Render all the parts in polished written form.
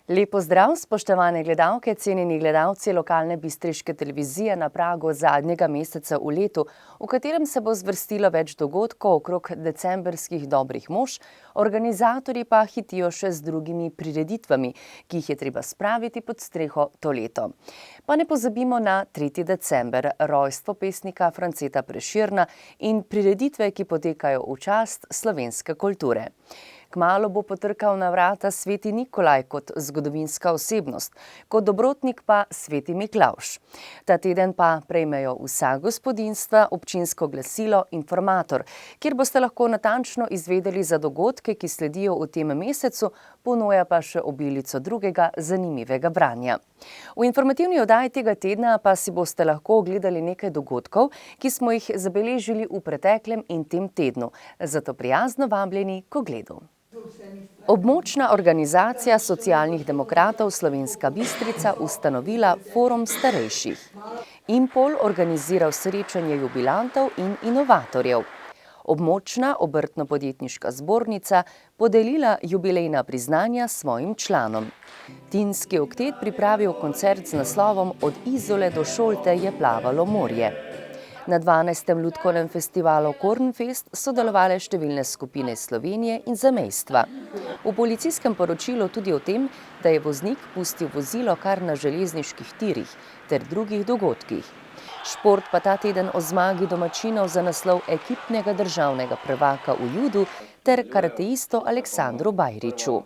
Lep pozdrav, spoštovane gledalke, cenjeni gledalci lokalne bistriške televizije na pragu zadnjega meseca v letu, v katerem se bo zvrstilo več dogodkov okrog decembrskih dobrih mož, organizatorji pa hitijo še z drugimi prireditvami, ki jih je treba spraviti pod streho to leto. Pa ne pozabimo na 3. december, rojstvo pesnika Franceta Prešerna in prireditve, ki potekajo v čast slovenske kulture. Kmalu bo potrkal na vrata sveti Nikolaj kot zgodovinska osebnost, kot dobrotnik pa sveti Miklavž. Ta teden pa prejmejo vsa gospodinjstva občinsko glasilo Informator, kjer boste lahko natančno izvedeli za dogodke, ki sledijo v tem mesecu, ponuja pa še obilico drugega zanimivega branja. V informativni oddaji tega tedna pa si boste lahko ogledali nekaj dogodkov, ki smo jih zabeležili v preteklem in tem tednu. Zato prijazno vabljeni k ogledu. Območna organizacija socialnih demokratov Slovenska Bistrica ustanovila Forum starejših. Impol organiziral srečanje jubilantov in inovatorjev. Območna obrtno-podjetniška zbornica podelila jubilejna priznanja svojim članom. Tinski oktet pripravil koncert z naslovom Od Izole do Šolte je plavalo morje. Na 12. lutkovnem festivalu Kornfest so delovale številne skupine Slovenije in zamejstva. V policijskem poročilu tudi o tem, da je voznik pustil vozilo kar na železniških tirih ter drugih dogodkih. Šport pa ta teden o zmagi domačinov za naslov ekipnega državnega prvaka v judu ter karateistu Aleksandru Bajriču.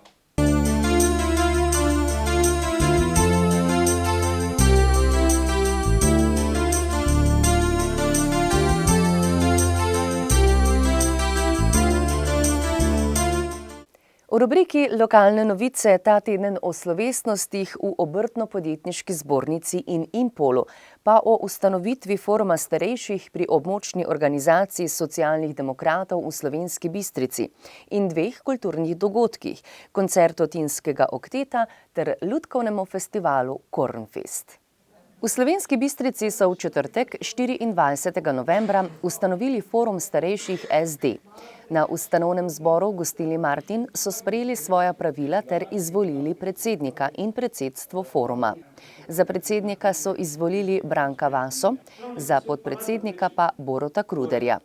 V rubriki Lokalne novice ta teden o slovesnostih v obrtno-podjetniški zbornici in Impolu, pa o ustanovitvi Foruma starejših pri območni organizaciji socialnih demokratov v Slovenski Bistrici in 2 kulturnih dogodkih, koncertu Tinskega okteta ter lutkovnemu festivalu Kornfest. V Slovenski Bistrici so v četrtek, 24. novembra, ustanovili Forum starejših SD. Na ustanovnem zboru v gostilni Martin so sprejeli svoja pravila ter izvolili predsednika in predsedstvo foruma. Za predsednika so izvolili Branka Vaso, za podpredsednika pa Borota Kruderja.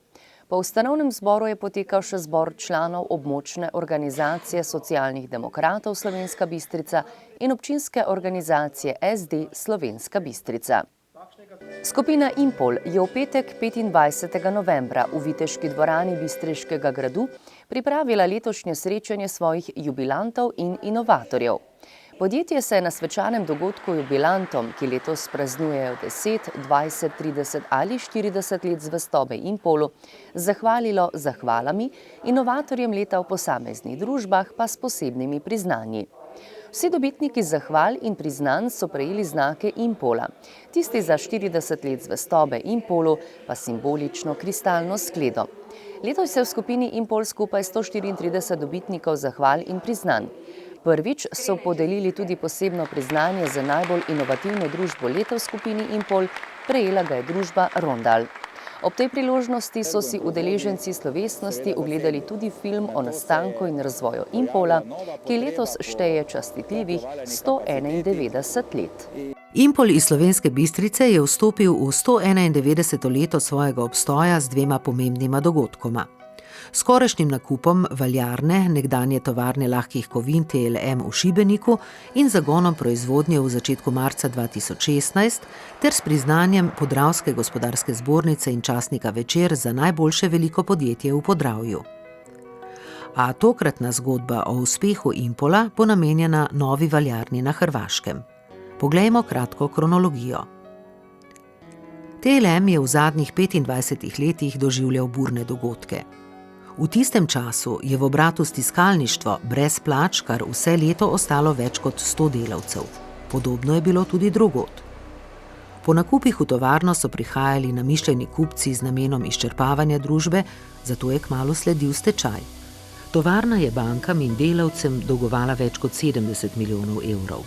Po ustanovnem zboru je potekal še zbor članov območne organizacije socialnih demokratov Slovenska Bistrica in občinske organizacije SD Slovenska Bistrica. Skupina Impol je v petek 25. novembra v Viteški dvorani Bistriškega gradu pripravila letošnje srečanje svojih jubilantov in inovatorjev. Podjetje se je na svečanem dogodku jubilantom, ki letos praznujejo 10, 20, 30 ali 40 let zvestobe Impolu, zahvalilo z zahvalami, inovatorjem leta v posameznih družbah pa s posebnimi priznanji. Vsi dobitniki zahval in priznanj so prejeli znake Impola, tisti za 40 let zvestobe Impolu pa simbolično kristalno skledo. Letos je v skupini Impol skupaj 134 dobitnikov zahval in priznanj. Prvič so podelili tudi posebno priznanje za najbolj inovativno družbo leta v skupini Impol, prejela ga je družba Rondal. Ob tej priložnosti so si udeleženci slovesnosti ogledali tudi film o nastanku in razvoju Impola, ki letos šteje častitljivih 191 let. Impol iz Slovenske Bistrice je vstopil v 191. leto svojega obstoja z 2 pomembnima dogodkoma. Skorajšnjim nakupom valjarne, nekdanje tovarne lahkih kovin TLM v Šibeniku in zagonom proizvodnje v začetku marca 2016 ter s priznanjem Podravske gospodarske zbornice in časnika Večer za najboljše veliko podjetje v Podravju. A tokratna zgodba o uspehu Impola bo namenjena novi valjarni na Hrvaškem. Poglejmo kratko kronologijo. TLM je v zadnjih 25 letih doživljal burne dogodke. V tistem času je v obratu stiskalništvo brez plač kar vse leto ostalo več kot 100 delavcev. Podobno je bilo tudi drugod. Po nakupih v tovarno so prihajali namišljeni kupci z namenom izčrpavanja družbe, zato je kmalu sledil stečaj. Tovarna je bankam in delavcem dolgovala več kot 70 milijonov evrov.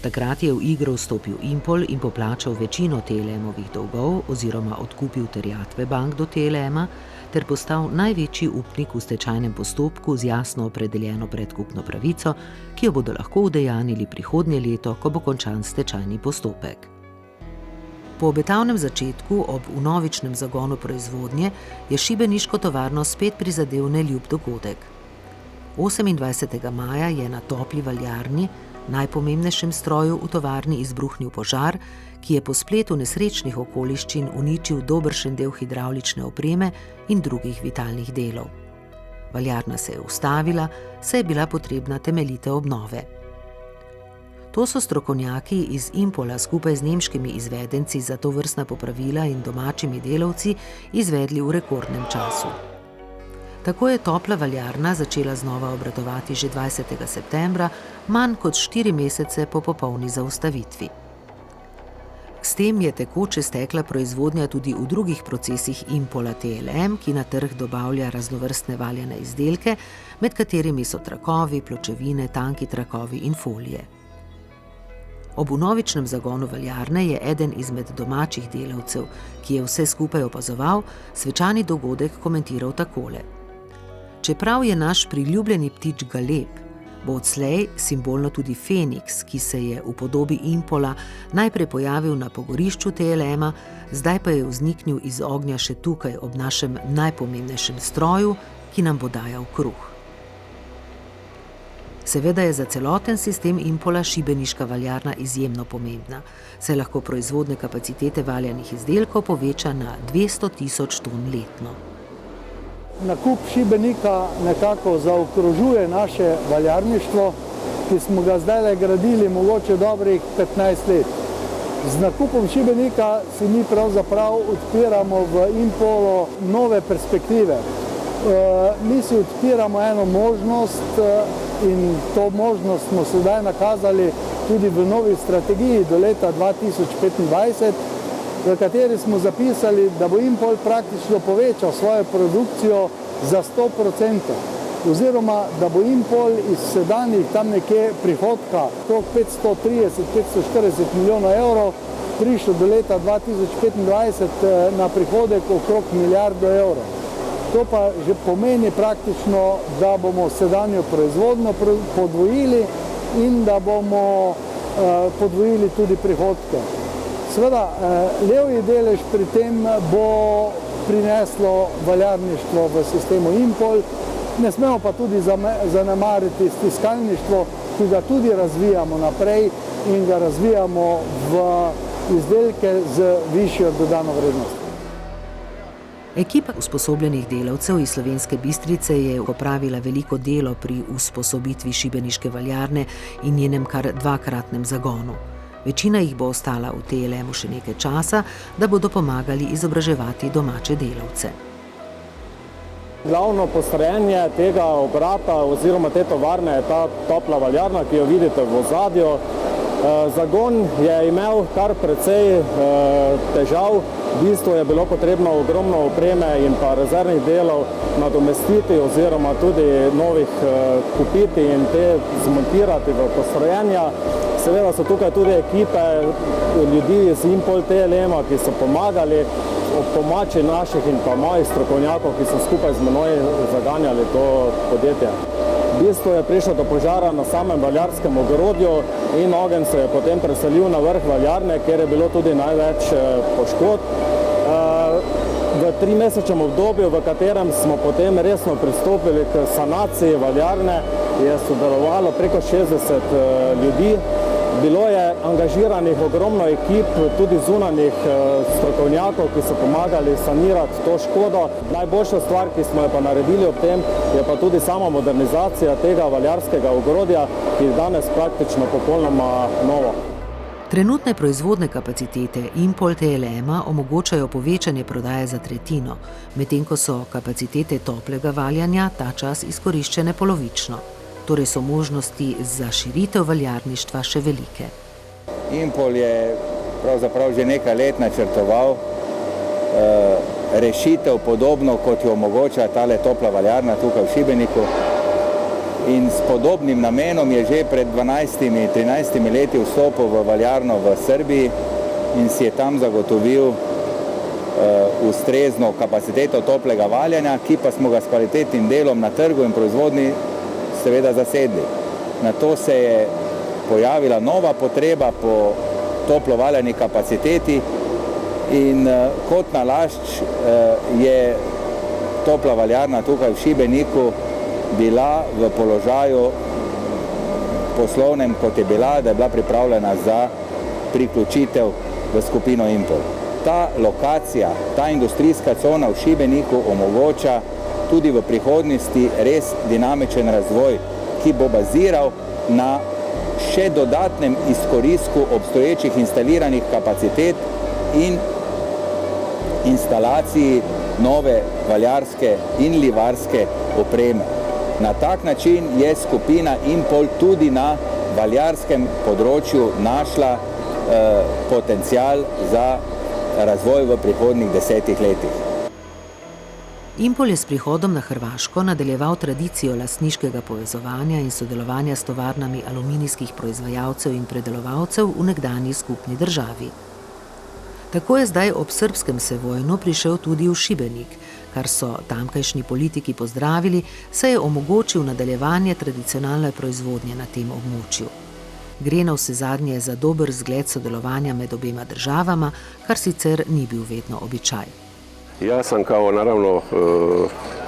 Takrat je v igro vstopil Impol in poplačal večino TLM-ovih dolgov oziroma odkupil terjatve bank do TLM-a ter postal največji upnik v stečajnem postopku z jasno opredeljeno predkupno pravico, ki jo bodo lahko udejanili prihodnje leto, ko bo končan stečajni postopek. Po obetavnem začetku ob vnovičnem zagonu proizvodnje je šibeniško tovarno spet prizadel neljub dogodek. 28. maja je na topli valjarni, najpomembnejšem stroju v tovarni, izbruhnil požar, ki je po spletu nesrečnih okoliščin uničil dobršen del hidravlične opreme in drugih vitalnih delov. Valjarna se je ustavila, saj je bila potrebna temeljite obnove. To so strokovnjaki iz Impola skupaj z nemškimi izvedenci za tovrstna popravila in domačimi delavci izvedli v rekordnem času. Tako je topla valjarna začela znova obratovati že 20. septembra, manj kot 4 mesece po popolni zaustavitvi. S tem je tekoče stekla proizvodnja tudi v drugih procesih Impola TLM, ki na trg dobavlja raznovrstne valjane izdelke, med katerimi so trakovi, pločevine, tanki trakovi in folije. Ob vnovičnem zagonu valjarne je eden izmed domačih delavcev, ki je vse skupaj opazoval, svečani dogodek komentiral takole. Čeprav je naš priljubljeni ptič galeb, bo odslej simbolno tudi Feniks, ki se je v podobi Impola najprej pojavil na pogorišču TLM-a, zdaj pa je vzniknil iz ognja še tukaj ob našem najpomembnejšem stroju, ki nam bo dajal kruh. Seveda je za celoten sistem Impola šibeniška valjarna izjemno pomembna, saj lahko proizvodne kapacitete valjanih izdelkov poveča na 200.000 ton letno. Nakup šibenika nekako zaokrožuje naše valjarništvo, ki smo ga zdaj gradili mogoče dobrih 15 let. Z nakupom šibenika si mi pravzaprav odpiramo v Impolu nove perspektive. Mi si odpiramo eno možnost in to možnost smo sedaj nakazali tudi v novi strategiji do leta 2025, v kateri smo zapisali, da bo Impol praktično povečal svojo produkcijo za 100%, oziroma da bo Impol iz sedanjih tam nekje prihodka okrog 530–540 milijonov evrov prišel do leta 2025 na prihodek okrog milijardo evrov. To pa že pomeni praktično, da bomo sedanjo proizvodnjo podvojili in da bomo podvojili tudi prihodke. Seveda, levji delež pri tem bo prineslo valjarništvo v sistemu Impol, ne smemo pa tudi zanemariti stiskalništvo, ki ga tudi razvijamo naprej in ga razvijamo v izdelke z višjo dodano vrednostjo. Ekipa usposobljenih delavcev iz Slovenske Bistrice je opravila veliko delo pri usposobitvi šibeniške valjarne in njenem kar dvakratnem zagonu. Večina jih bo ostala v TLM-u še nekaj časa, da bodo pomagali izobraževati domače delavce. Glavno postrojenje tega obrata oziroma te tovarne je ta topla valjarna, ki jo vidite v ozadju. Zagon je imel kar precej težav. V bistvu je bilo potrebno ogromno opreme in pa rezervnih delov nadomestiti oziroma tudi novih kupiti in te zmontirati v postrojenja. Seveda so tukaj tudi ekipe ljudi iz Impol TLM-a, ki so pomagali ob pomoči naših in pa mojih strokovnjakov, ki so skupaj z menoj zaganjali to podjetje. V bistvu je prišlo do požara na samem valjarskem ogrodju in ogenj se je potem preselil na vrh valjarne, kjer je bilo tudi največ poškodb. V 3-mesečnem obdobju, v katerem smo potem resno pristopili k sanaciji valjarne, je sodelovalo preko 60 ljudi. Bilo je angažiranih ogromno ekip, tudi zunanjih strokovnjakov, ki so pomagali sanirati to škodo. Najboljša stvar, ki smo jo pa naredili ob tem, je pa tudi sama modernizacija tega valjarskega ogrodja, ki je danes praktično popolnoma novo. Trenutne proizvodne kapacitete Impol TLM-a omogočajo povečanje prodaje za tretjino, medtem ko so kapacitete toplega valjanja ta čas izkoriščene polovično. Torej so možnosti za širitev valjarništva še velike. Impol je pravzaprav že nekaj let načrtoval rešitev podobno, kot jo omogoča tale topla valjarna tukaj v Šibeniku. in s podobnim namenom je že pred 12-13 leti vstopil v valjarno v Srbiji in si je tam zagotovil ustrezno kapaciteto toplega valjanja, ki pa smo ga s kvalitetnim delom na trgu in proizvodnji seveda zasedli. Na to se je pojavila nova potreba po toplovaljani kapaciteti in kot nalašč je topla valjarna tukaj v Šibeniku bila v položaju poslovnem, kot je bila, da je bila pripravljena za priključitev v skupino Impol. Ta lokacija, ta industrijska cona v Šibeniku omogoča tudi v prihodnosti res dinamičen razvoj, ki bo baziral na še dodatnem izkoristku obstoječih instaliranih kapacitet in instalaciji nove valjarske in livarske opreme. Na tak način je skupina Impol tudi na valjarskem področju našla potencial za razvoj v prihodnjih 10 letih. Impol je s prihodom na Hrvaško nadaljeval tradicijo lastniškega povezovanja in sodelovanja s tovarnami aluminijskih proizvajalcev in predelovalcev v nekdanji skupni državi. Tako je zdaj ob srbskem Sevojnu prišel tudi v Šibenik, kar so tamkajšnji politiki pozdravili, saj je omogočil nadaljevanje tradicionalne proizvodnje na tem območju. Gre navsezadnje za dober zgled sodelovanja med obema državama, kar sicer ni bil vedno običaj. Ja sam kao naravno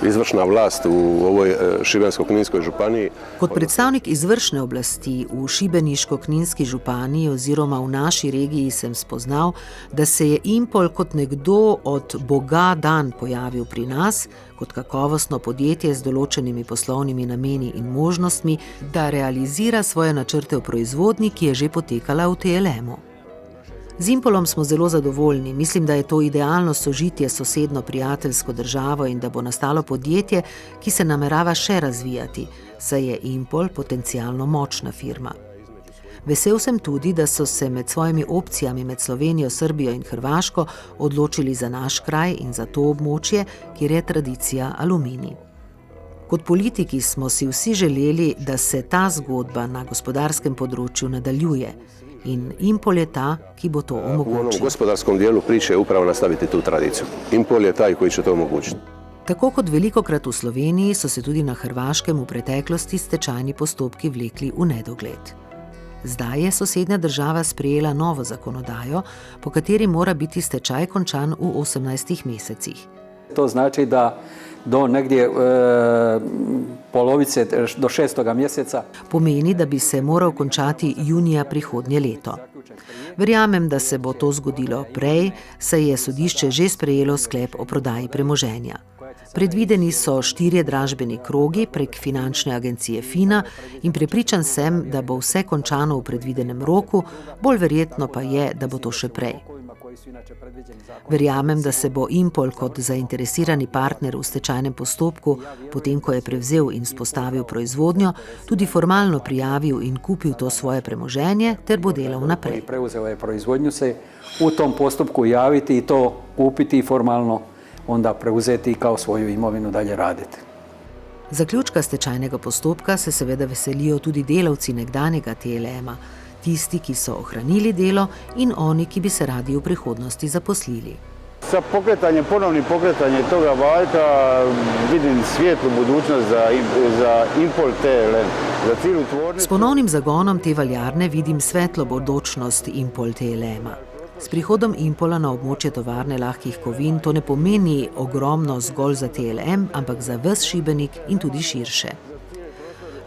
izvršna vlast u ovoj Šibensko-kninskoj županiji. Kot predstavnik izvršne oblasti v Šibeniško-kninski županiji oziroma v naši regiji sem spoznal, da se je Impol kot nekdo od Boga dan pojavil pri nas, kot kakovostno podjetje z določenimi poslovnimi nameni in možnostmi, da realizira svoje načrte v proizvodnji, ki je že potekala v TLM-u. Z Impolom smo zelo zadovoljni, mislim, da je to idealno sožitje s sosedno prijateljsko državo in da bo nastalo podjetje, ki se namerava še razvijati, saj je Impol potencialno močna firma. Vesel sem tudi, da so se med svojimi opcijami med Slovenijo, Srbijo in Hrvaško odločili za naš kraj in za to območje, kjer je tradicija aluminij. Kot politiki smo si vsi želeli, da se ta zgodba na gospodarskem področju nadaljuje. In Impol je ta, ki bo to omogočil. U onom gospodarskom dijelu priče je upravo nastaviti tu tradiciju. Impol je taj koji će to omogućiti. Tako kot velikokrat v Sloveniji so se tudi na Hrvaškem v preteklosti stečajni postopki vlekli v nedogled. Zdaj je sosednja država sprejela novo zakonodajo, po kateri mora biti stečaj končan v 18 mesecih. To znači da do negdje polovice, do 6. mjeseca. Pomeni, da bi se moral končati junija prihodnje leto. Verjamem, da se bo to zgodilo prej, saj je sodišče že sprejelo sklep o prodaji premoženja. Predvideni so 4 dražbeni krogi prek finančne agencije FINA in prepričan sem, da bo vse končano v predvidenem roku, bolj verjetno pa je, da bo to še prej. Verjamem, da se bo Impol kot zainteresirani partner v stečajnem postopku, potem ko je prevzel in vzpostavil proizvodnjo, tudi formalno prijavil in kupil to svoje premoženje ter bo delal naprej. Preuzeo je proizvodnju, se u tom postupku javiti i to kupiti i formalno onda preuzeti kao svoju imovinu dalje raditi. Zaključka stečajnega postopka se seveda veselijo tudi delavci nekdanjega TLM-a, tisti, ki so ohranili delo in oni, ki bi se radi v prihodnosti zaposlili. Sa ponovnim pokretanjem toga valjka vidim svijetlu budućnost za Impol TLM, za cijelu tvornicu. S ponovnim zagonom te valjarne vidim svetlo bodočnost Impol TLM-a. S prihodom Impola na območje tovarne lahkih kovin to ne pomeni ogromno zgolj za TLM, ampak za ves Šibenik in tudi širše.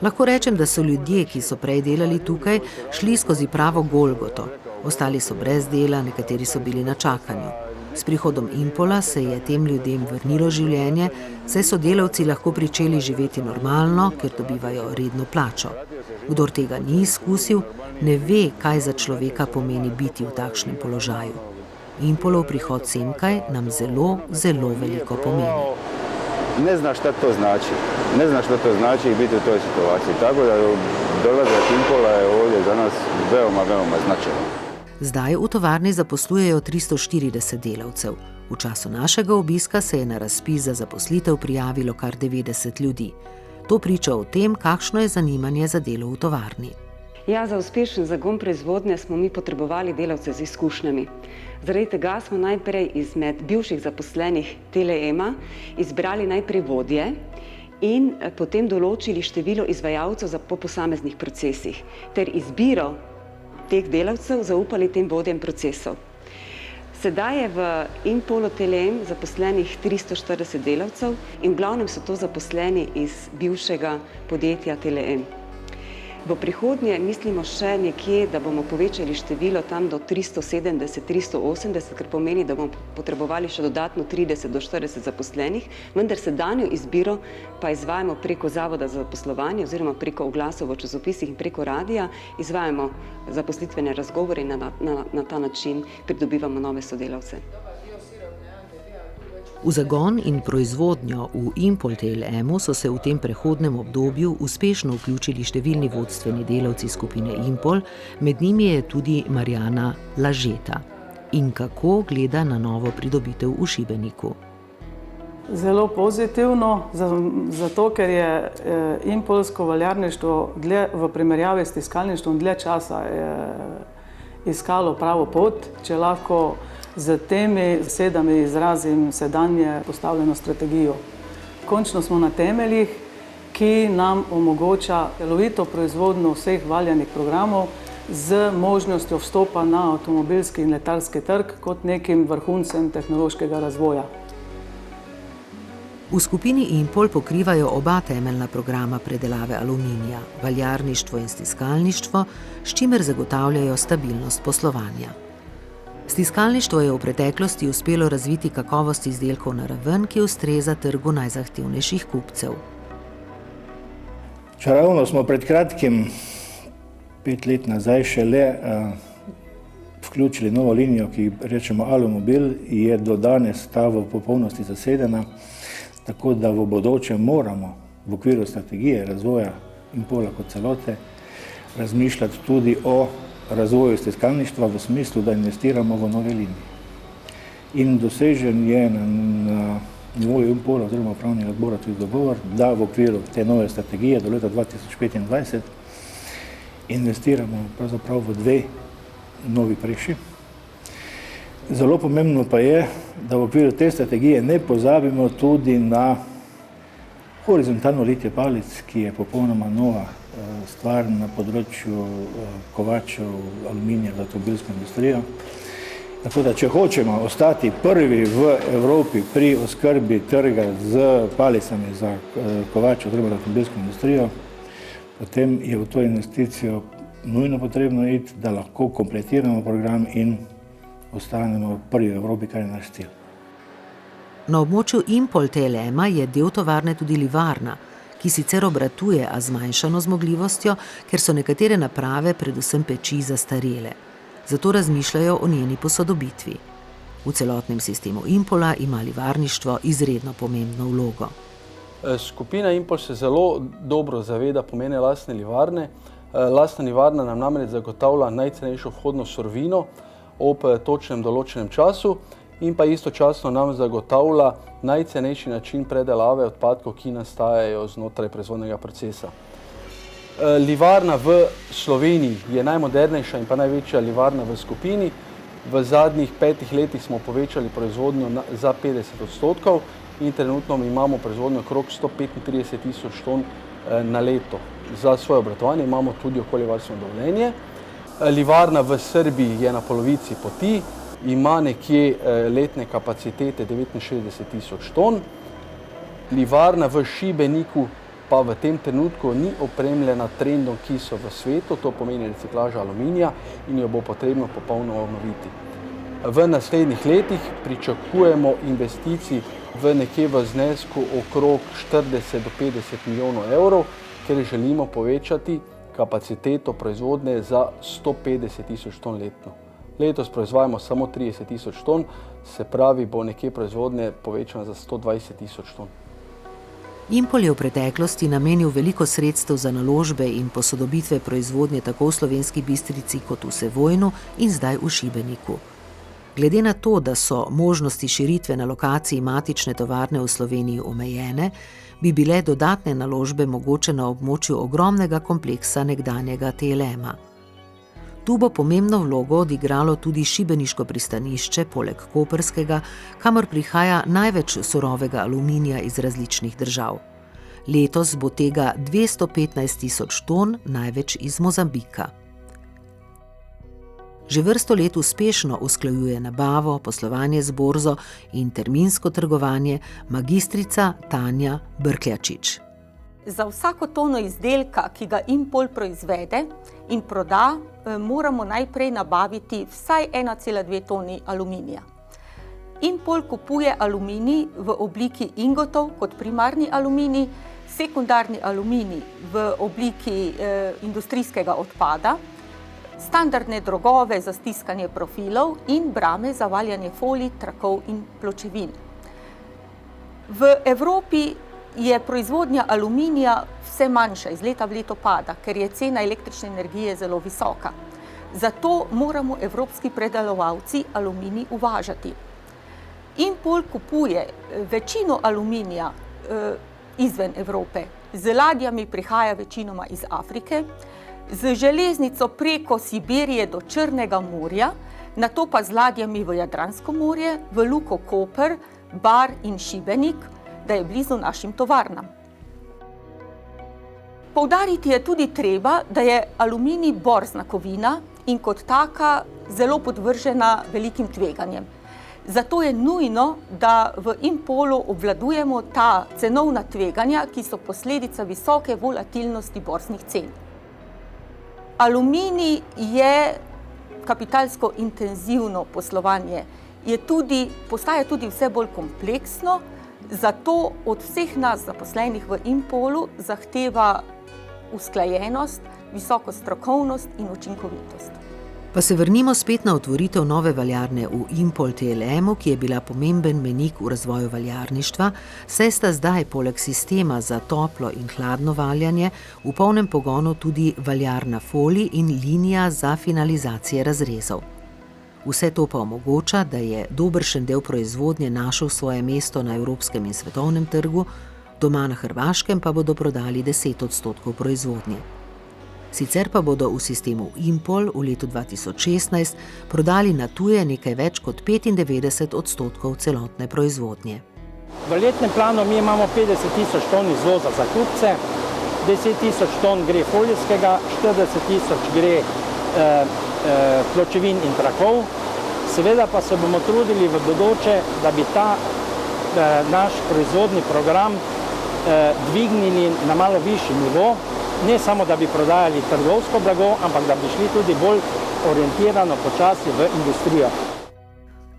Lahko rečem, da so ljudje, ki so prej delali tukaj, šli skozi pravo Golgoto. Ostali so brez dela, nekateri so bili na čakanju. S prihodom Impola se je tem ljudem vrnilo življenje, saj so delavci lahko pričeli živeti normalno, ker dobivajo redno plačo. Kdor tega ni izkusil, ne ve, kaj za človeka pomeni biti v takšnem položaju. Impolov prihod semkaj nam zelo, zelo veliko pomeni. Ne zna šta to znači. Ne zna šta to znači biti u toj situaciji. Tako da dolazak Impola je ovdje za nas veoma, veoma značajan. Zdaj v tovarni zaposlujejo 340 delavcev. V času našega obiska se je na razpis za zaposlitev prijavilo kar 90 ljudi. To priča o tem, kakšno je zanimanje za delo v tovarni. Ja, za uspešen zagon proizvodnje smo mi potrebovali delavce z izkušnjami. Zaradi tega smo najprej izmed bivših zaposlenih Telema izbrali najprej vodje in potem določili število izvajalcev po posameznih procesih ter izbiro teh delavcev zaupali tem vodjem procesov. Sedaj je v Impolu Telem zaposlenih 340 delavcev in v glavnem so to zaposleni iz bivšega podjetja Telem. V prihodnje mislimo še nekje, da bomo povečali število tam do 370-380, kar pomeni, da bomo potrebovali še dodatno 30 do 40 zaposlenih, vendar sedanjo izbiro pa izvajamo preko Zavoda za zaposlovanje oziroma preko oglasov v časopisih in preko radija, izvajamo zaposlitvene razgovore in na ta način pridobivamo nove sodelavce. V zagon in proizvodnjo v Impol Telemu so se v tem prehodnem obdobju uspešno vključili številni vodstveni delavci skupine Impol, med njimi je tudi Marjana Lažeta. In kako gleda na novo pridobitev v Šibeniku? Zelo pozitivno, zato ker je impolsko valjarništvo v primerjavi s tiskalništvom dlje časa iskalo pravo pot, če lahko z temi besedami izrazim sedanje postavljeno strategijo. Končno smo na temeljih, ki nam omogoča celovito proizvodnjo vseh valjanih programov z možnostjo vstopa na avtomobilski in letalski trg kot nekim vrhuncem tehnološkega razvoja. V skupini Impol pokrivajo oba temeljna programa predelave aluminija, valjarništvo in stiskalništvo, s čimer zagotavljajo stabilnost poslovanja. Stiskalništvo je v preteklosti uspelo razviti kakovost izdelkov na raven, ki ustreza trgu najzahtevnejših kupcev. Čeravno smo pred kratkim, 5 let nazaj, šele vključili novo linijo, ki rečemo Alumobil, je do danes ta v popolnosti zasedena, tako da v bodoče moramo v okviru strategije razvoja Impola kot celote razmišljati tudi o razvoju stiskalništva v smislu, da investiramo v nove linije. In dosežen je na nivoju Impola oziroma upravnega odbora tudi dogovor, da v okviru te nove strategije do leta 2025 investiramo pravzaprav v 2 novi preši. Zelo pomembno pa je, da v okviru te strategije ne pozabimo tudi na horizontalno litje palic, ki je popolnoma nova stvar na področju kovačev aluminija za avtomobilsko industrijo. Tako da, če hočemo ostati prvi v Evropi pri oskrbi trga z palicami za kovače oziroma za avtomobilsko industrijo, potem je v to investicijo nujno potrebno iti, da lahko kompletiramo program in ostanemo prvi v Evropi, kar je naš cilj. Na območju Impol Telema je del tovarne tudi livarna, ki sicer obratuje, a zmanjšano zmogljivostjo, ker so nekatere naprave, predvsem peči, zastarele. Zato razmišljajo o njeni posodobitvi. V celotnem sistemu Impola ima livarništvo izredno pomembno vlogo. Skupina Impol se zelo dobro zaveda pomena lastne livarne. Lastna livarna nam namreč zagotavlja najcenejšo vhodno surovino ob točnem določenem času in pa istočasno nam zagotavlja najcenejši način predelave odpadkov, ki nastajajo znotraj proizvodnega procesa. Livarna v Sloveniji je najmodernejša in pa največja livarna v skupini. V zadnjih 5 letih smo povečali proizvodnjo za 50% in trenutno imamo proizvodnjo okrog 135.000 ton na leto. Za svoje obratovanje imamo tudi okoljevarstveno dovoljenje. Livarna v Srbiji je na polovici poti, ima nekje letne kapacitete 69.000 ton. Livarna v Šibeniku pa v tem trenutku ni opremljena trendom, ki so v svetu, to pomeni reciklaža aluminija in jo bo potrebno popolnoma obnoviti. V naslednjih letih pričakujemo investicij v nekje v znesku okrog 40 do 50 milijonov evrov, ker želimo povečati kapaciteto proizvodnje za 150.000 ton letno. Letos proizvajamo samo 30.000 ton, se pravi, bo nekje proizvodnje povečana za 120.000 ton. Impol je v preteklosti namenil veliko sredstev za naložbe in posodobitve proizvodnje tako v Slovenski Bistrici kot v Sevojnu in zdaj v Šibeniku. Glede na to, da so možnosti širitve na lokaciji matične tovarne v Sloveniji omejene, bi bile dodatne naložbe mogoče na območju ogromnega kompleksa nekdanjega TLM-a. Tu bo pomembno vlogo odigralo tudi šibeniško pristanišče, poleg koprskega, kamor prihaja največ surovega aluminija iz različnih držav. Letos bo tega 215.000 ton, največ iz Mozambika. Že vrsto let uspešno usklajuje nabavo, poslovanje z borzo in terminsko trgovanje magistrica Tanja Brkljačič. Za vsako tono izdelka, ki ga Impol proizvede in proda, moramo najprej nabaviti vsaj 1,2 toni aluminija. Impol kupuje aluminij v obliki ingotov kot primarni aluminij, sekundarni aluminij v obliki industrijskega odpada, standardne drogove za stiskanje profilov in brame za valjanje folij, trakov in pločevin. V Evropi je proizvodnja aluminija vse manjša, iz leta v leto pada, ker je cena električne energije zelo visoka. Zato moramo evropski predelovalci aluminij uvažati. Impol kupuje večino aluminija izven Evrope. Z ladjami prihaja večinoma iz Afrike, z železnico preko Sibirije do Črnega morja, nato pa z ladjami v Jadransko morje, v Luko Koper, Bar in Šibenik, da je blizu našim tovarnam. Poudariti je tudi treba, da je aluminij borzna kovina in kot taka zelo podvržena velikim tveganjem. Zato je nujno, da v Impolu obvladujemo ta cenovna tveganja, ki so posledica visoke volatilnosti borznih cen. Aluminij je kapitalsko intenzivno poslovanje, postaja tudi vse bolj kompleksno, zato od vseh nas zaposlenih v Impolu zahteva usklajenost, visoko strokovnost in učinkovitost. Pa se vrnimo spet na otvoritev nove valjarne v Impol TLM-u, ki je bila pomemben mejnik v razvoju valjarništva, saj sta zdaj poleg sistema za toplo in hladno valjanje v polnem pogonu tudi valjarna folij in linija za finalizacije razrezov. Vse to pa omogoča, da je dobršen del proizvodnje našel svoje mesto na evropskem in svetovnem trgu, doma na Hrvaškem pa bodo prodali 10% proizvodnje. Sicer pa bodo v sistemu Impol v letu 2016 prodali na tuje nekaj več kot 95% celotne proizvodnje. V letnem planu mi imamo 50.000 ton izvoza za kupce, 10.000 ton gre folijskega, 40.000 gre pločevin in trakov. Seveda pa se bomo trudili v bodoče, da bi ta naš proizvodni program dvignili na malo višji nivo, ne samo da bi prodajali trgovsko blago, ampak da bi šli tudi bolj orientirano počasi v industrijo.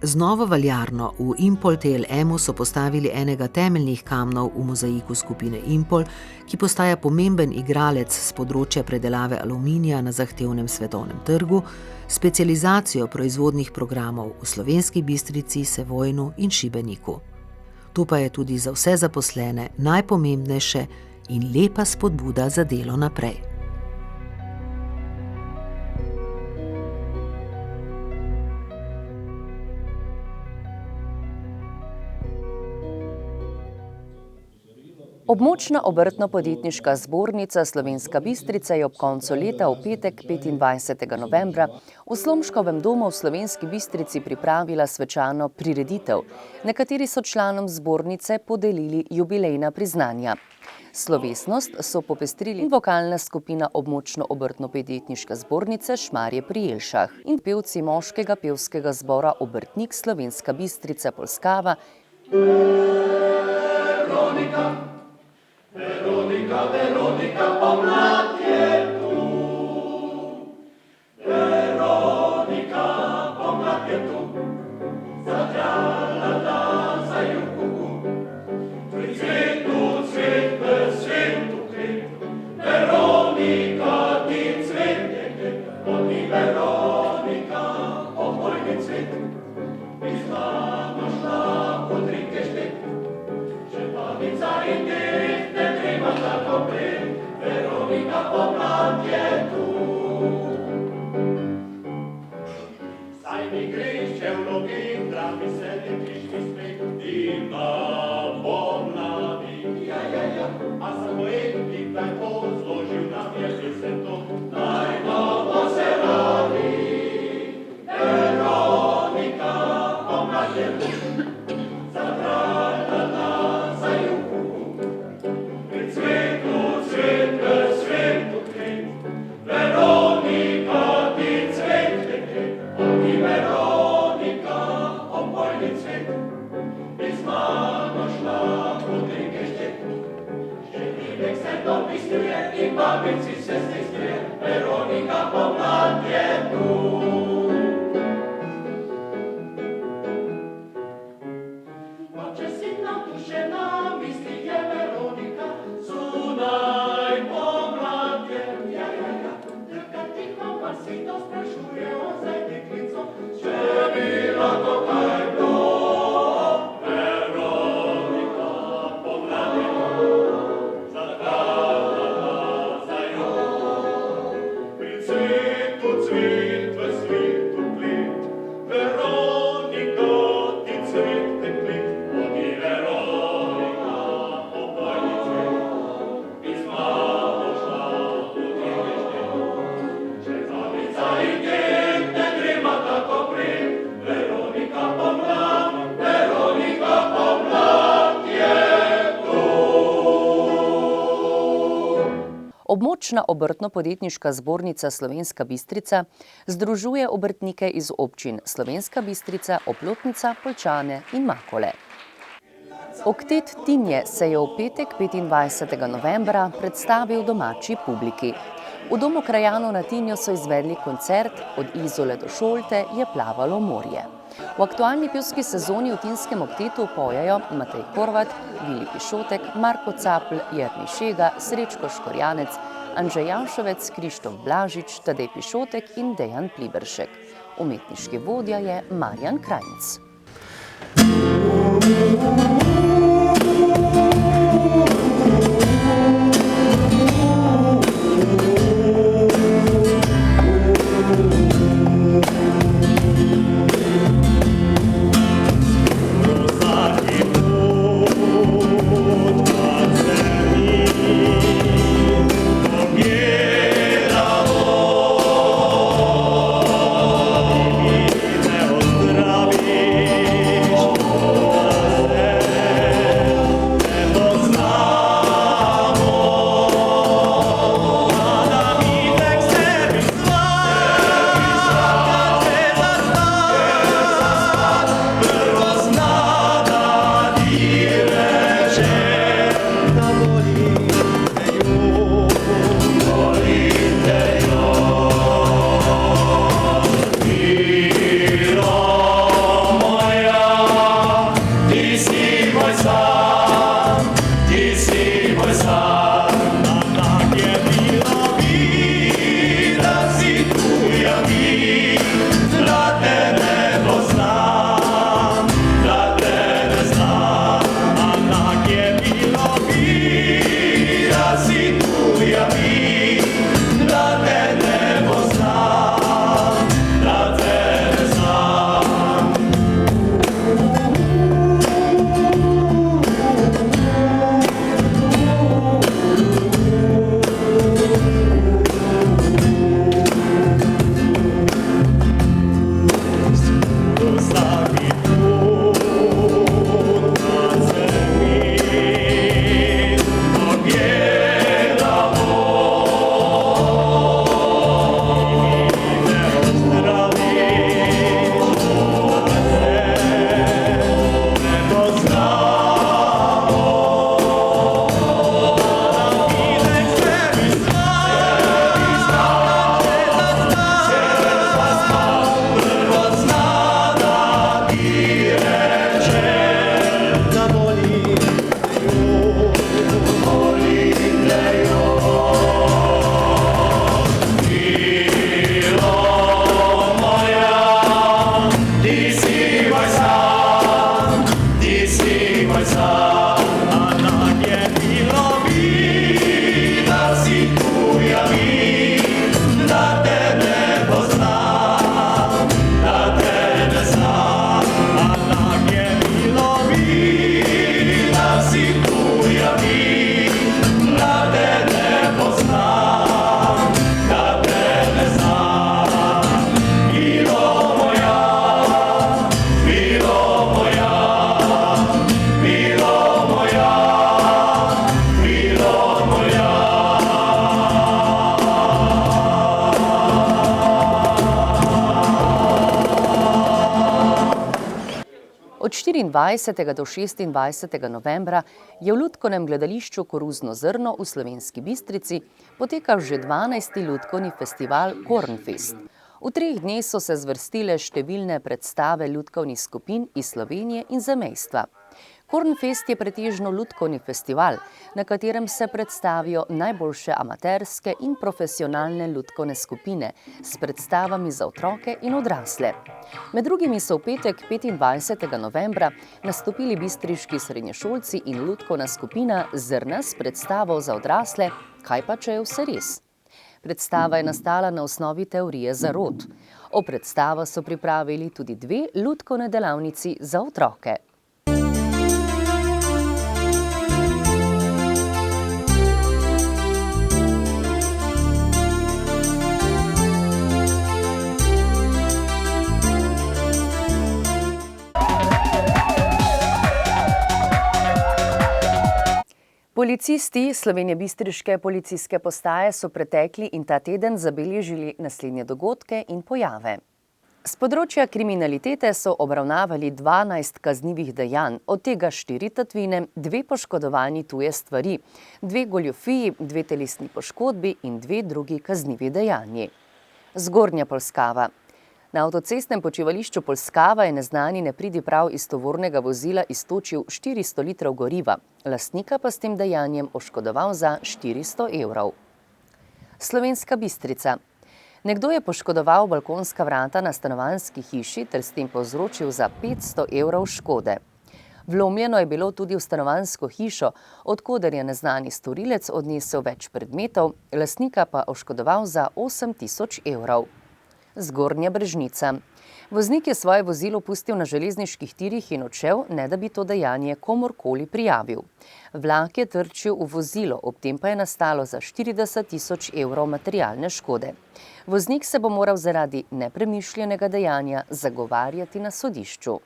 Z novo valjarno v Impol TLM-u so postavili enega temeljnih kamnov v mozaiku skupine Impol, ki postaja pomemben igralec z področja predelave aluminija na zahtevnem svetovnem trgu, specializacijo proizvodnih programov v Slovenski Bistrici, Sevojnu in Šibeniku. To pa je tudi za vse zaposlene najpomembnejše in lepa spodbuda za delo naprej. Območna obrtno-podjetniška zbornica Slovenska Bistrica je ob koncu leta v petek 25. novembra v Slomškovem domu v Slovenski Bistrici pripravila svečano prireditev, na kateri so članom zbornice podelili jubilejna priznanja. Slovesnost so popestrili vokalna skupina območno obrtno-podjetniške zbornice Šmarje pri Jelšah in pevci moškega pevskega zbora Obrtnik Slovenska Bistrica Polskava. Veronika, Veronika, pomlad je tu. Veronika, pomlad je tu. Zatralala, zajukuku. Pri cvetu, cvet, v svetu kvet. Veronika, ti cvet je kvet. Odi Veronika, o mojni cvet. Mi znamo šla od rike štet. Že babica in ded. Veronika, pomlad je tu. Saj mi greš, če v nogi Območna obrtno-podjetniška zbornica Slovenska Bistrica združuje obrtnike iz občin Slovenska Bistrica, Oplotnica, Poljčane in Makole. Oktet Tinje se je v petek 25. novembra predstavil domači publiki. V Domu krajanov na Tinju so izvedli koncert Od Izole do Šolte je plavalo morje. V aktualni pevski sezoni v Tinskem oktetu pojejo Matej Horvat, Vili Pišotek, Marko Capl, Jernej Šega, Srečko Škorjanec, Anže Janšovec, Krištof Blažič, Tadej Pišotek in Dejan Pliberšek. Umetniški vodja je Marjan Krajnc. 25. do 26. novembra je v Lutkovnem gledališču Koruzno zrno v Slovenski Bistrici potekal že 12. lutkovni festival Kornfest. V 3 dneh so se zvrstile številne predstave lutkovnih skupin iz Slovenije in zamejstva. Kornfest je pretežno lutkovni festival, na katerem se predstavijo najboljše amaterske in profesionalne lutkovne skupine s predstavami za otroke in odrasle. Med drugimi so v petek 25. novembra nastopili bistriški srednješolci in lutkovna skupina Zrna s predstavo za odrasle Kaj pa, če je vse res? Predstava je nastala na osnovi teorije zarot. O predstavo so pripravili tudi 2 lutkovne delavnici za otroke. Policisti Slovenjebistriške policijske postaje so pretekli in ta teden zabeležili naslednje dogodke in pojave. S področja kriminalitete so obravnavali 12 kaznivih dejanj, od tega 4 tatvine, 2 poškodovani tuje stvari, 2 goljufiji, 2 telesni poškodbi in 2 drugi kaznivi dejanji. Zgornja Polskava. Na avtocestnem počivališču Polskava je neznani nepridiprav iz tovornega vozila iztočil 400 litrov goriva, lastnika pa s tem dejanjem oškodoval za 400 evrov. Slovenska Bistrica. Nekdo je poškodoval balkonska vrata na stanovanjski hiši ter s tem povzročil za 500 evrov škode. Vlomljeno je bilo tudi v stanovanjsko hišo, od koder je neznani storilec odnesel več predmetov, lastnika pa oškodoval za 8000 evrov. Zgornja Brežnica. Voznik je svoje vozilo pustil na železniških tirih in odšel, ne da bi to dejanje komorkoli prijavil. Vlak je trčil v vozilo, ob tem pa je nastalo za 40 000 evrov materialne škode. Voznik se bo moral zaradi nepremišljenega dejanja zagovarjati na sodišču.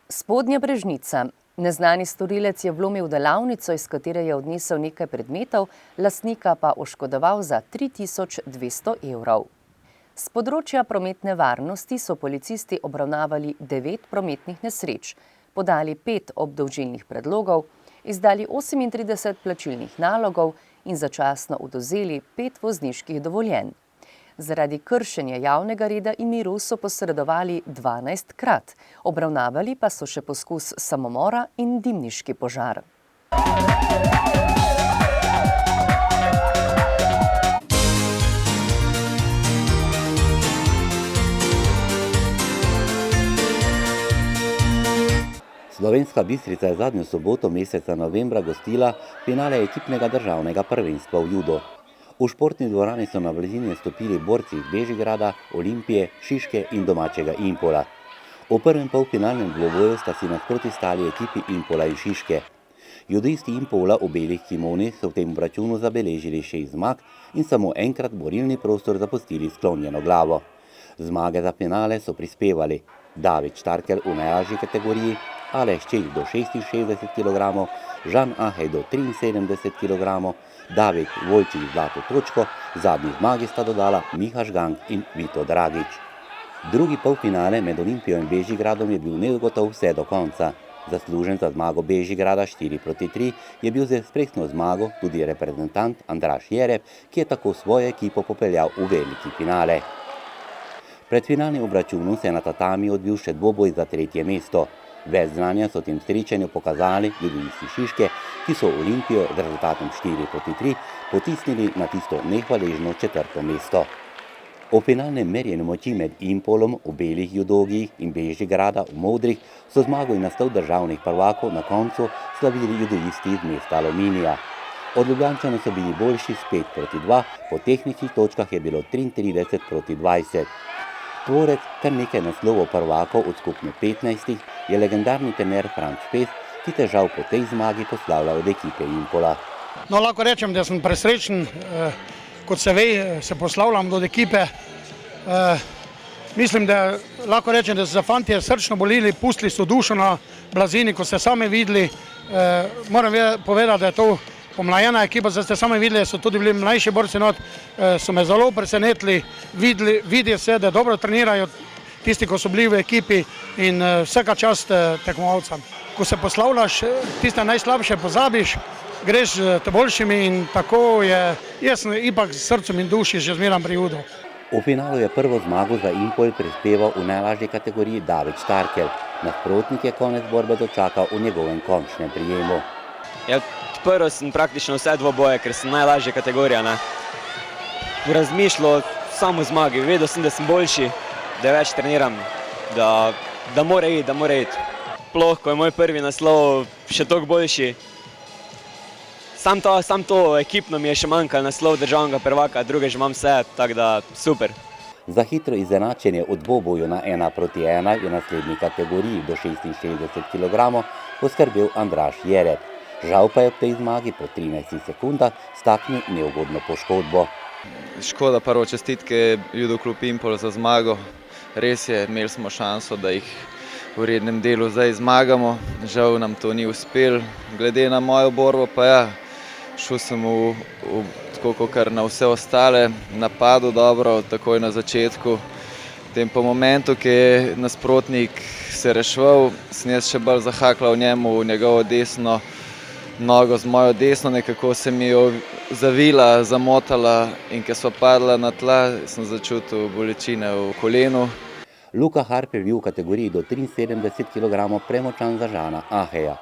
Spodnja Brežnica. Neznani storilec je vlomil v delavnico, iz katere je odnesel nekaj predmetov, lastnika pa oškodoval za 3200 evrov. S področja prometne varnosti so policisti obravnavali 9 prometnih nesreč, podali 5 obdolžilnih predlogov, izdali 38 plačilnih nalogov in začasno odvzeli 5 vozniških dovoljenj. Zaradi kršenja javnega reda in miru so posredovali 12-krat, obravnavali pa so še poskus samomora in dimniški požar. Slovenska Bistrica je zadnjo soboto meseca novembra gostila finale ekipnega državnega prvenstva v judo. V športni dvorani so na blizini stopili borci iz Bežigrada, Olimpije, Šiške in domačega Impola. V prvem polfinalnem dvoboju sta si nasproti stali ekipi Impola in Šiške. Judoisti Impola v belih kimonih so v tem obračunu zabeležili 6 zmag in samo enkrat borilni prostor zapustili sklonjeno glavo. Zmage za finale so prispevali David Štarkel v najlažji kategoriji, Aleš Čeh do 66 kg, Žan Ahej do 73 kg, David Vojčič zlato točko, zadnji zmagi sta dodala Miha Žgank in Vito Dragič. Drugi polfinale med Olimpijo in Bežigradom je bil negotov vse do konca. Zaslužen za zmago Bežigrada 4-3 je bil z ekspresno zmago tudi reprezentant Andraž Jereb, ki je tako svojo ekipo popeljal v veliki finale. Pred finalnim obračunom se je na tatami odvil še dvoboj za 3. mesto. Več znanja so tem srečanju pokazali judoisti Šiške, ki so Olimpijo z rezultatom 4-3 potisnili na tisto nehvaležno 4. mesto. O finalnem merjenju moči med Impolom v belih judogijih in Bežigrada v modrih so zmago in naslov državnih prvakov na koncu slavili judoisti iz mesta Aluminija. Od Ljubljančanov so bili boljši s 5-2, po tehničnih točkah je bilo 33-20. Tvorec kar nekaj naslovov prvakov od skupno 15 je legendarni trener Franc Špes, ki težav po tej zmagi poslavlja od ekipe Impola. No, lahko rečem, da sem presrečen, kot se ve, se poslavljam od ekipe. Mislim, da lahko rečem, da so se fantje srčno bolili, pustili so dušo na blazini, ko ste sami videli. Moram povedati, da je to pomlajena ekipa, zdaj ste sami videli, so tudi bili mlajši borci, so me zelo presenetili, vidi se, da dobro trenirajo tisti, ko so bili v ekipi in vsaka čast tekmovalcem. Ko se poslavljaš, tiste najslabše pozabiš, greš z boljšimi in tako je, jaz sem ipak s srcem in duši že zmeram pri judu. V finalu je prvo zmago za Impol prispeval v najlažji kategoriji David Štarkel. Nasprotnik je konec borbe dočakal v njegovem končnem prijemu. Ja, prvo sem praktično vse dvoboje, ker sem najlažja kategorija. Razmišljal samo zmagi, vedel sem, da sem boljši, da več treniram, da mora iti. Sploh, ko je moj prvi naslov še toliko boljši. Sam to ekipno mi je še manjkal naslov državnega prvaka, druge že imam vse, tako da super. Za hitro izenačenje v dvoboju na 1-1 je naslednji kategoriji do 66 kg poskrbel Andraž Jereb. Žal pa je v tej zmagi po 13 sekundah staknil neugodno poškodbo. Škoda, prvo čestitke Judo klub Impol za zmago. Res je, imeli smo šanso, da jih v rednem delu zdaj zmagamo. Žal nam to ni uspelo. Glede na mojo borbo pa ja, šel sem tako kot na vse ostale, napadel dobro, takoj na začetku. Potem po momentu, ki je nasprotnik se reševal, sem jaz še bolj zahaklal njemu v njegovo desno nogo z mojo desno, nekako se mi je zavila, zamotala in ko sva padla na tla, sem začutil bolečine v kolenu. Luka Harp je bil v kategoriji do 73 kg premočan za Žana Aheja.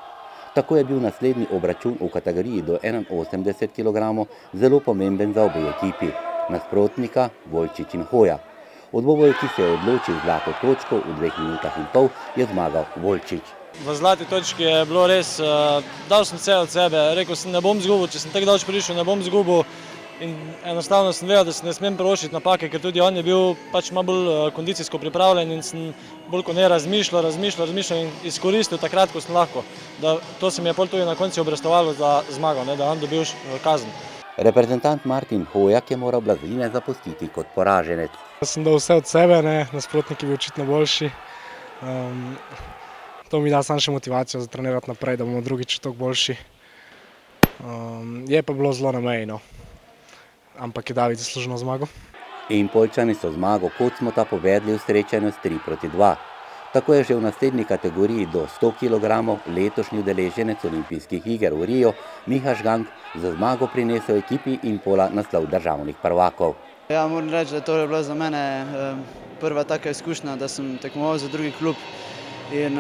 Tako je bil naslednji obračun v kategoriji do 81 kg zelo pomemben za obe ekipi, nasprotnika Volčič in Hoja. V dvoboju, ki se je odločil zlato točko v 2 minutah in pol, je zmagal Volčič. V zlati točki je bilo res, dal sem vse od sebe, rekel sem, ne bom izgubil, če sem tako daleč prišel, ne bom izgubil. In enostavno sem vedel, da se ne smem privoščiti napake, ker tudi on je bil pač malo bolj kondicijsko pripravljen in sem bolj kot ne razmišljal in izkoristil takrat, ko sem lahko. To se mi je tudi na koncu obrestovalo za zmago, da on dobil kazen. Reprezentant Martin Hojak je moral Blazine zapustiti kot poraženec. Sem dal vse od sebe, nasprotnik je bil očitno boljši. To mi da samo še motivacijo za trenirati naprej, da bomo drugič toliko boljši. Je pa bilo zelo na meji, ampak je David zasluženo zmago. Impoljčani so zmago Kocmota povedli v srečanju s 3-2. Tako je že v naslednji kategoriji do 100 kg letošnji udeleženec olimpijskih iger v Rio, Miha Žgank, za zmago prinesel ekipi Impola naslov državnih prvakov. Ja, moram reči, da to je bila za mene prva taka izkušnja, da sem tekmoval za drugi klub. In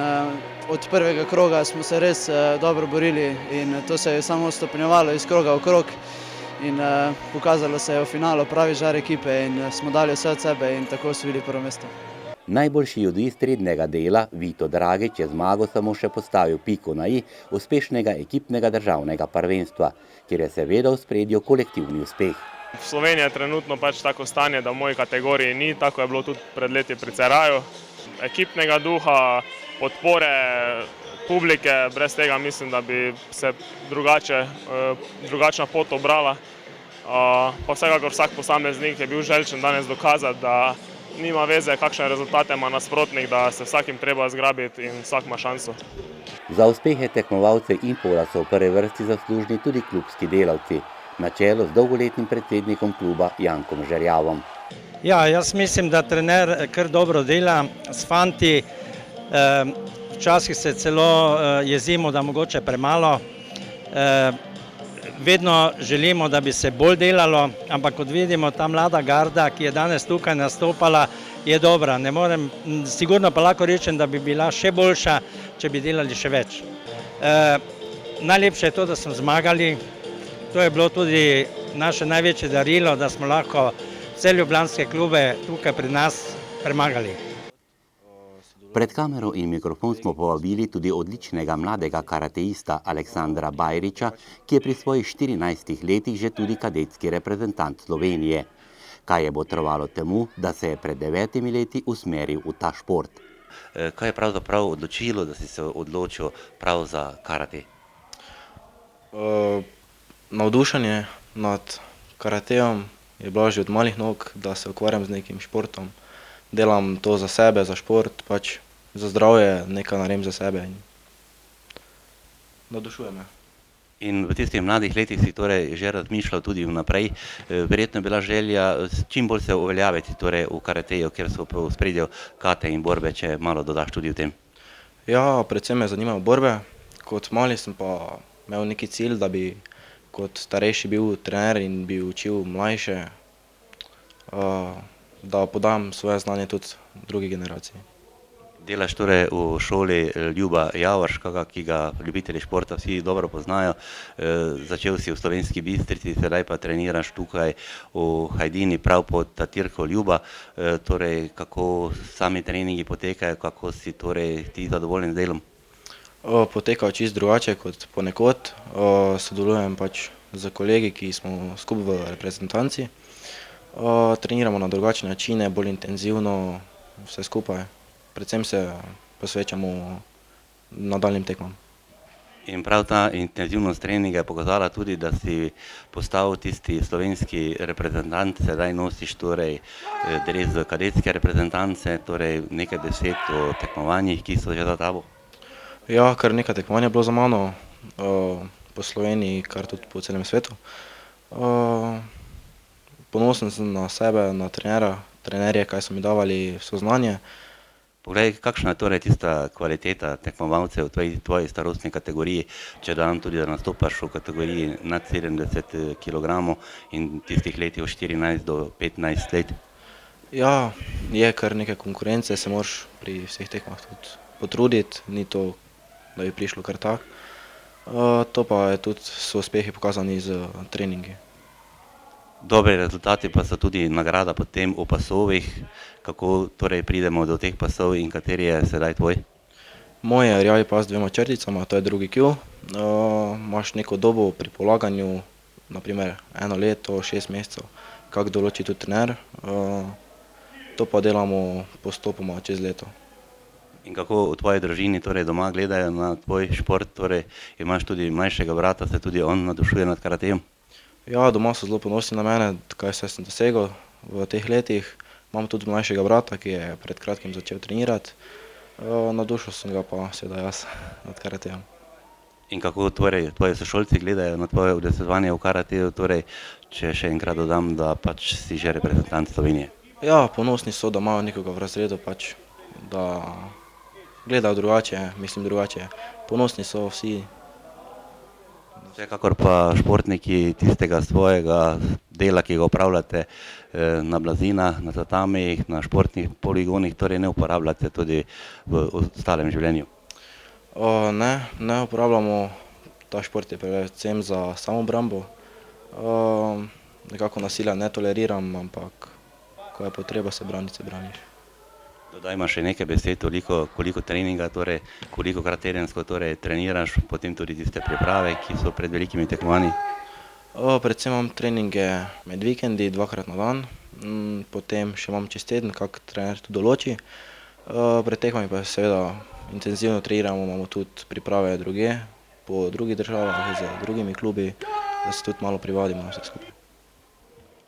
od prvega kroga smo se res dobro borili in to se je samo stopnjevalo iz kroga v krog. In pokazalo se je v finalu pravi žar ekipe in smo dali vse od sebe in tako osvojili prvo mesto. Najboljši judist srednjega dela, Vito Dragič, je zmago samo še postavil piko na i uspešnega ekipnega državnega prvenstva, kjer je seveda v ospredju kolektivni uspeh. V Sloveniji je trenutno pač tako stanje, da v moji kategoriji ni, tako je bilo tudi pred leti pri Ceraju. Ekipnega duha, podpore publike, brez tega mislim, da bi se drugačna pot obrala. Pa vsekakor vsak posameznik je bil želčen danes dokazati, da nima veze, kakšne rezultate ima nasprotnik, da se vsakim treba zgrabiti in vsak ima šanso. Za uspehe tekmovalcev Impola so v prvi vrsti zaslužni tudi klubski delavci, na čelu z dolgoletnim predsednikom kluba Jankom Žerjavom. Ja, jaz mislim, da trener kar dobro dela s fanti. Včasih se celo jezimo, da mogoče premalo. Vedno želimo, da bi se bolj delalo, ampak kot vidimo, ta mlada garda, ki je danes tukaj nastopala, je dobra. Ne morem, sigurno pa lahko rečem, da bi bila še boljša, če bi delali še več. Najlepše je to, da smo zmagali. To je bilo tudi naše največje darilo, da smo lahko vse ljubljanske klube tukaj pri nas premagali. Pred kamero in mikrofon smo povabili tudi odličnega mladega karateista Aleksandra Bajriča, ki je pri svojih 14 letih že tudi kadetski reprezentant Slovenije. Kaj je botrovalo temu, da se je pred 9 leti usmeril v ta šport? Kaj je pravzaprav odločilo, da si se odločil prav za karate? Navdušenje nad karatejem je bilo že od malih nog, da se ukvarjam z nekim športom. Delam to za sebe, za šport, pač za zdravje, nekaj naredim za sebe in navdušuje me. In v tistih mladih letih si torej že razmišljal tudi vnaprej. Verjetno je bila želja čim bolj se uveljaviti torej v karateju, kjer so v ospredju kate in borbe, če malo dodaš tudi v tem. Ja, predvsem me zanimajo borbe. Kot mali sem pa imel neki cilj, da bi kot starejši bil trener in bi učil mlajše, da podam svoje znanje tudi drugi generaciji. Delaš torej v šoli Ljuba Javorškega, ki ga ljubitelji športa vsi dobro poznajo. Začel si v Slovenski Bistrici, sedaj pa treniraš tukaj v Hajdini, prav pod taktirko Ljuba. Torej, kako sami treningi potekajo, kako si torej ti zadovoljen z delom? Potekajo čisto drugače kot ponekod. Sodelujem pač z kolegi, ki smo skupaj v reprezentanci. Treniramo na drugačne načine, bolj intenzivno, vse skupaj. Predvsem se posvečamo nadaljnjim tekmam. In prav ta intenzivnost treninga je pokazala tudi, da si postal tisti slovenski reprezentant, sedaj nosiš torej dres kadetske reprezentance, torej nekaj besed o tekmovanjih, ki so že za tabo. Ja, kar nekaj tekmovanj je bilo za mano, po Sloveniji, kar tudi po celem svetu. Ponosen sem na sebe, na trenerje, kaj so mi davali vso znanje. Poglej, kakšna je torej tista kvaliteta tekmovalcev v tvoji starostni kategoriji, če dam tudi, da nastopaš v kategoriji nad 70 kilogramov in tistih letih od 14 do 15 let? Ja, je kar nekaj konkurence, se moraš pri vseh tekmah tudi potruditi, ni to, da bi prišlo kar tako. To pa je tudi, so uspehi pokazani z treningi. Dobri rezultati pa so tudi nagrada potem v pasovih. Kako torej pridemo do teh pasov in kateri je sedaj tvoj? Moj je rjavi pas z 2 črticama, to je drugi Q. Imaš neko dobo pri polaganju, naprimer 1 leto, 6 mesecev, kak določi tudi trener. To pa delamo postopoma čez leto. In kako v tvoji družini torej doma gledajo na tvoj šport, torej imaš tudi mlajšega brata, se tudi on navdušuje nad karatejem? Ja, doma so zelo ponosni na mene, kaj vse sem dosegel v teh letih. Imam tudi mlajšega brata, ki je pred kratkim začel trenirati. Navdušil sem ga pa seveda jaz nad karatejem. In kako torej tvoji sošolci gledajo na tvoje udejstvovanje v karateju, torej če še enkrat dodam, da pač si že reprezentant Slovenije? Ja, ponosni so, da imajo nekoga v razredu pač, da gledajo drugače, mislim drugače. Ponosni so vsi. Vsekakor pa športniki tistega svojega dela, ki ga opravljate na blazinah, na tatamijih, na športnih poligonih, torej ne uporabljate tudi v ostalem življenju? Ne uporabljamo, ta šport je predvsem za samoobrambo. Nekako nasilja ne toleriram, ampak ko je potreba se braniti, se braniš. Dodajmo še nekaj besed, koliko treninga, torej kolikokrat tedensko torej treniraš, potem tudi tiste priprave, ki so pred velikimi tekmovanji? Predvsem imam treninge med vikendi, 2-krat na dan, potem še imam čez teden, kak trener tudi določi. Pred tekmami pa seveda intenzivno treniramo, imamo tudi priprave drugje, po drugih državah, z drugimi klubi, da se tudi malo privadimo na vse skupaj.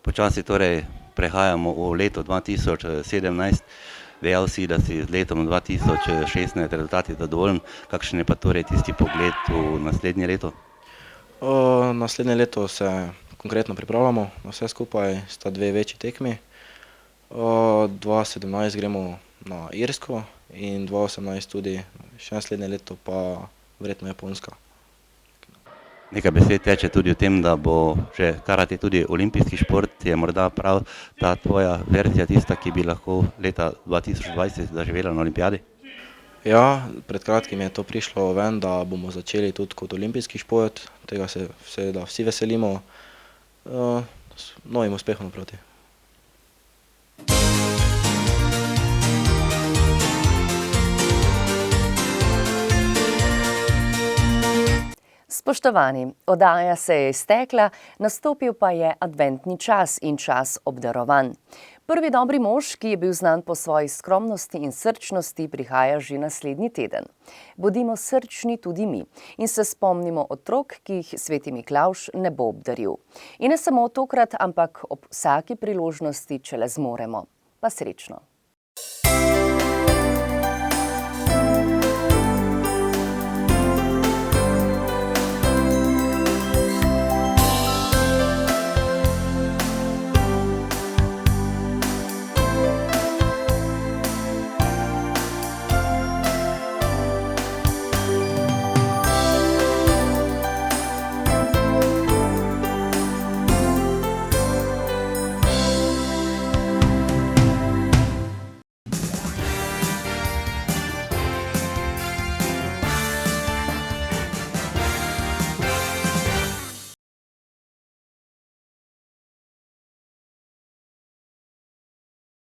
Počasi torej prehajamo v leto 2017. Dejal si, da si z letom 2016 rezultati zadovoljen. Kakšen je pa torej tisti pogled v naslednje leto? Naslednje leto se konkretno pripravljamo na vse skupaj, sta 2 večji tekmi. 2017 gremo na Irsko in 2018 tudi, še naslednje leto pa verjetno Japonska. Nekaj besed teče tudi o tem, da bo že karate tudi olimpijski šport. Je morda prav ta tvoja verzija tista, ki bi lahko leta 2020 zaživela na olimpijadi? Ja, pred kratkim je to prišlo ven, da bomo začeli tudi kot olimpijski šport. Tega se seveda vsi veselimo. Novim uspehom naproti. Spoštovani, oddaja se je iztekla, nastopil pa je adventni čas in čas obdarovanj. Prvi dobri mož, ki je bil znan po svoji skromnosti in srčnosti, prihaja že naslednji teden. Bodimo srčni tudi mi in se spomnimo otrok, ki jih sveti Miklavž ne bo obdaril. In ne samo tokrat, ampak ob vsaki priložnosti, če le zmoremo. Pa srečno!